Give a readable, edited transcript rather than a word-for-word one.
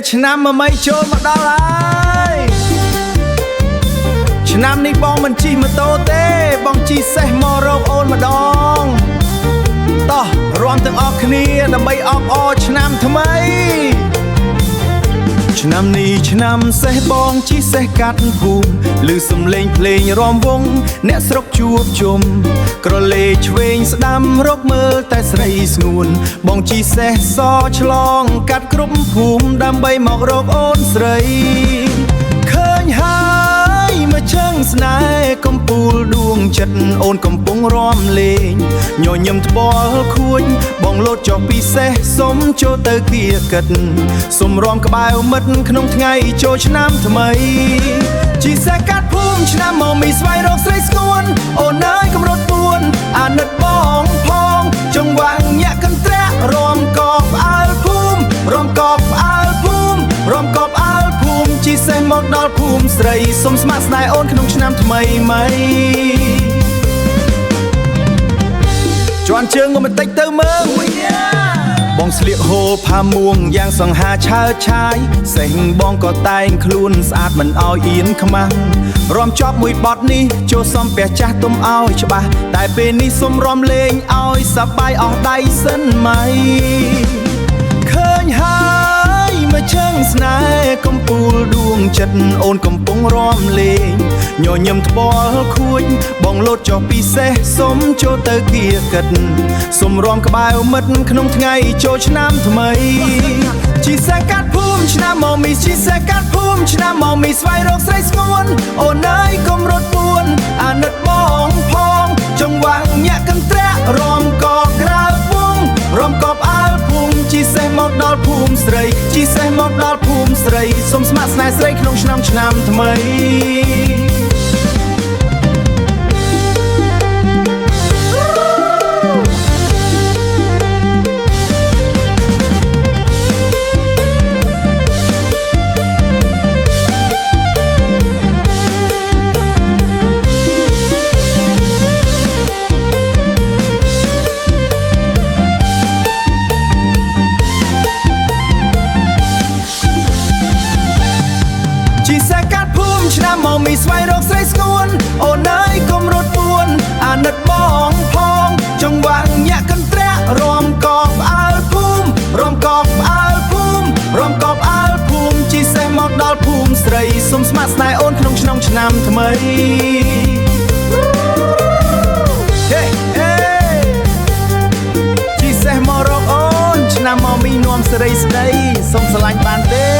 ឆ្នាំមកមិនចូលមកដល់ហើយឆ្នាំនេះបងមិនជិះម៉ូតូទេបងជិះសេះមករកអូនម្ដងតោះរួមទាំងអស់គ្នាដើម្បីអបអរឆ្នាំថ្មីឆ្នាំនេះឆ្នាំសេះបងជិះសេះកាត់ភូមិឮសំឡេងភ្លេងរាំវង់អ្នកស្រុកជួបជុំក្រលេឆ្វេងស្ដាំរកមើលតែស្រីស្ងួនបងជិះសេះសឆ្លងកាត់គ្រប់ភូមិដើម្បីមករកអូនស្រីឃើញហើយមកជើងស្នេហ៍កំពូលដួងចិត្តអូនកំពុងរាំលេងញញឹមត្បល់ខួចបងលោតចុះពីសេះសុំចូលទៅគៀកិតសុំរាំក្បែរមិត្តក្នុងថ្ងៃចូលឆ្នាំថ្មីជីសេះកាត់ភូមិឆ្នាំមកមីស្វែងរកស្រីស្គួនអូនអើយកំរត់ពួនអាណិតបងផងចង្វាក់ញាក់កន្ត្រាក់រាំកបផ្អើលភូមិរាំកបផ្អើលភូមិរាំកបផ្អើលភូមិជីសេះមកដល់ភូមិស្រីសុំស្ម័គ្រស្នេហ៍អូនក្នុងឆ្នាំថ្មីម៉ៃជន់ជើងមកបន្តិចទៅមើលបងស្លៀកហូលផាមួងយ៉ាងសង្ហាឆើតឆាយសេះបងក៏តែងខ្លួនស្អាតមិនអោយអៀនខ្មាំងរាំចប់មួយបទនេះចូលសំពះចាស់ទុំអោយច្បាស់តែពេលនេះសុំរាំលេងអោយសប្បាយអស់ដៃសិនម៉ៃឃើញហើយមកជើងស្នេហ៍កំពូលដួងចិត្តអូនកំពុងរាំលេងញញឹមត្បល់ខួចបងលោតចុះពីសេះសុំចូលទៅគៀកិតសុំរាំក្បែរមិត្តក្នុងថ្ងៃចូលឆ្នាំថ្មីជីសេះកាត់ភូមិឆ្នាំមកមីជីសេះកាត់ភូមិឆ្នាំមកមីស្វែងរកស្រីស្ងួនអូនអើយកុំរត់ពួនអាណិតបងផងចង្វាក់ញាក់កន្ត្រាក់រាំកបក្រៅវងរាំកបអើលភូមិជីសេះមកដល់ភូមិស្រីជីសេះមកដល់ភូមិស្រីសុំស្ម័គ្រស្នេហ៍ស្រីក្នុងឆ្នាំថ្មីឆ្នាំមកមីស្វែងរកស្រីស្គួនអូនអើយកុំរត់ពួនអាណិតបងផងចង្វាក់ញាក់កន្ត្រាក់រាំកបផ្អើលភូមិរាំកបផ្អើលភូមិរាំកបផ្អើលភូមិជីសេះមកដល់ភូមិស្រីសុំស្ម័គ្រស្នេហ៍អូនក្នុងឆ្នាំថ្មីជីសេះមករកអូនឆ្នាំមកមីនាំសេរីស្ដីសុំស្រឡាញ់បានទេ